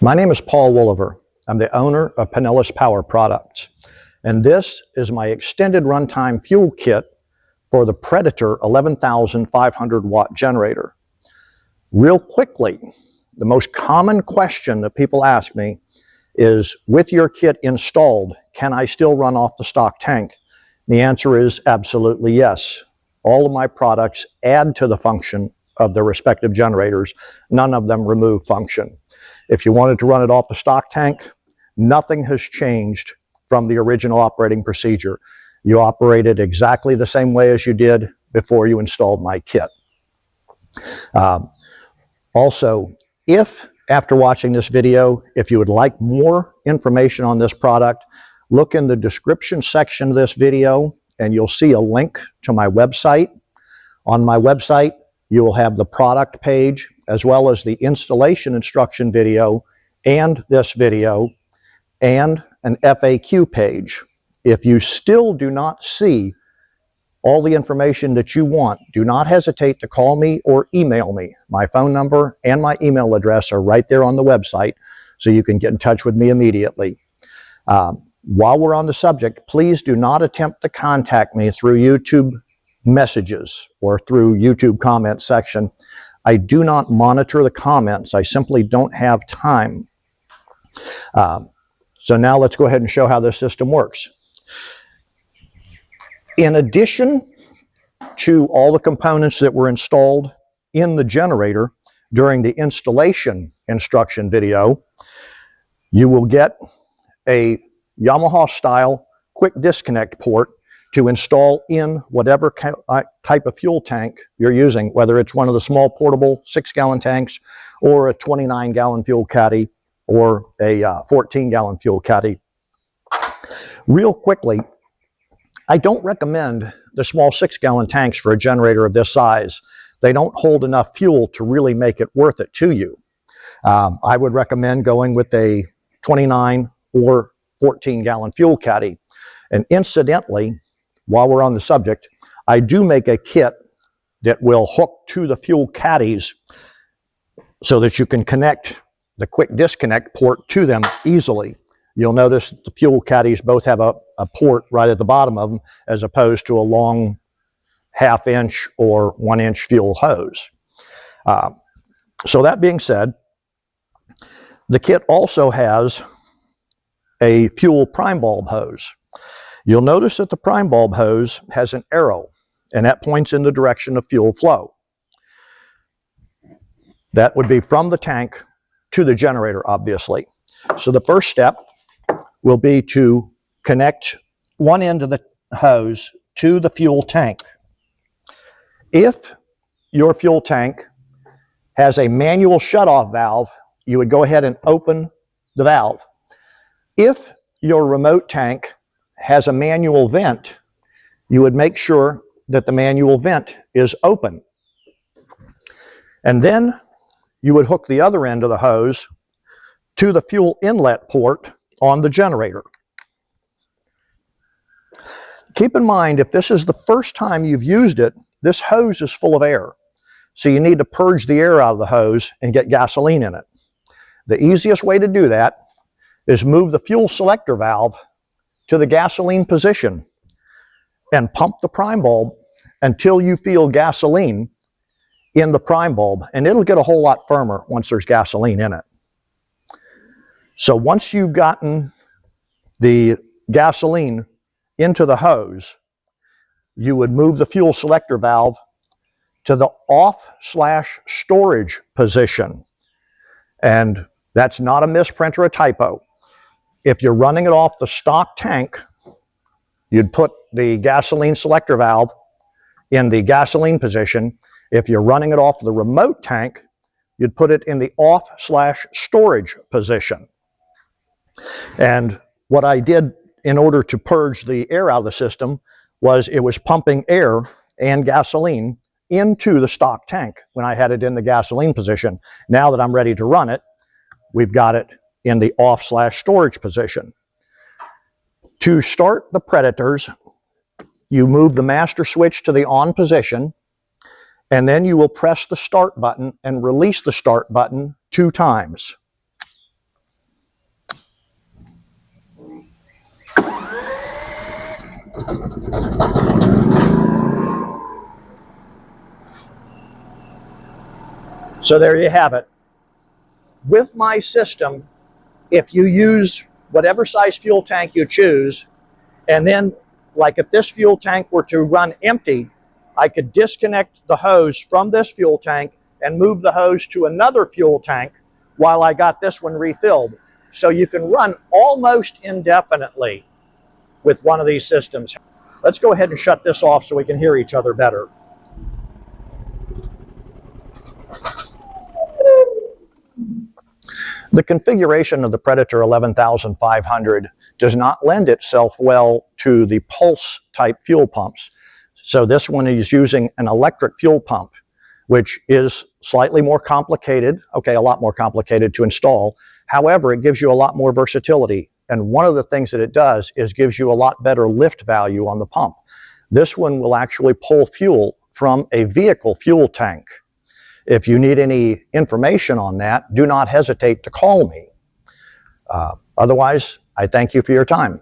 My name is Paul Wolliver. I'm the owner of Pinellas Power Products, and this is my extended runtime fuel kit for the Predator 11,500 watt generator. Real quickly, the most common question that people ask me is, with your kit installed, can I still run off the stock tank? The answer is absolutely yes. All of my products add to the function of their respective generators. None of them remove function. If you wanted to run it off the stock tank, nothing has changed from the original operating procedure. You operate it exactly the same way as you did before you installed my kit. Also, if after watching this video, if you would like more information on this product, look in the description section of this video and you'll see a link to my website. On my website, you will have the product page as well as the installation instruction video and this video and an FAQ page. If you still do not see all the information that you want, do not hesitate to call me or email me. My phone number and my email address are right there on the website, so you can get in touch with me immediately. While we're on the subject, please do not attempt to contact me through YouTube messages or through YouTube comment section. I do not monitor the comments. I simply don't have time. So now let's go ahead and show how this system works. In addition to all the components that were installed in the generator during the installation instruction video, you will get a Yamaha style quick disconnect port to install in whatever type of fuel tank you're using, whether it's one of the small portable 6-gallon tanks or a 29-gallon fuel caddy or a 14-gallon fuel caddy. Real quickly, I don't recommend the small 6-gallon tanks for a generator of this size. They don't hold enough fuel to really make it worth it to you. I would recommend going with a 29 or 14-gallon fuel caddy. And incidentally, while we're on the subject, I do make a kit that will hook to the fuel caddies so that you can connect the quick disconnect port to them easily. You'll notice the fuel caddies both have a port right at the bottom of them, as opposed to a long half-inch or 1-inch fuel hose. So that being said, the kit also has a fuel prime bulb hose. You'll notice that the prime bulb hose has an arrow, and that points in the direction of fuel flow. That would be from the tank to the generator, obviously. So the first step will be to connect one end of the hose to the fuel tank. If your fuel tank has a manual shutoff valve, you would go ahead and open the valve. If your remote tank has a manual vent, you would make sure that the manual vent is open. And then you would hook the other end of the hose to the fuel inlet port on the generator. Keep in mind, if this is the first time you've used it, this hose is full of air. So you need to purge the air out of the hose and get gasoline in it. The easiest way to do that is move the fuel selector valve to the gasoline position and pump the prime bulb until you feel gasoline in the prime bulb, and it'll get a whole lot firmer once there's gasoline in it. So once you've gotten the gasoline into the hose, you would move the fuel selector valve to the off/storage position. And that's not a misprint or a typo. If you're running it off the stock tank, you'd put the gasoline selector valve in the gasoline position. If you're running it off the remote tank, you'd put it in the off/storage position. And what I did in order to purge the air out of the system was it was pumping air and gasoline into the stock tank when I had it in the gasoline position. Now that I'm ready to run it, we've got it in the off/storage position. To start the Predators, you move the master switch to the on position, and then you will press the start button and release the start button 2 times. So there you have it. With my system, if you use whatever size fuel tank you choose, and then like if this fuel tank were to run empty, I could disconnect the hose from this fuel tank and move the hose to another fuel tank while I got this one refilled. So you can run almost indefinitely with one of these systems. Let's go ahead and shut this off so we can hear each other better. The configuration of the Predator 11500 does not lend itself well to the pulse type fuel pumps. So this one is using an electric fuel pump, which is slightly more complicated, okay, a lot more complicated to install. However, it gives you a lot more versatility. And one of the things that it does is gives you a lot better lift value on the pump. This one will actually pull fuel from a vehicle fuel tank. If you need any information on that, do not hesitate to call me. Otherwise, I thank you for your time.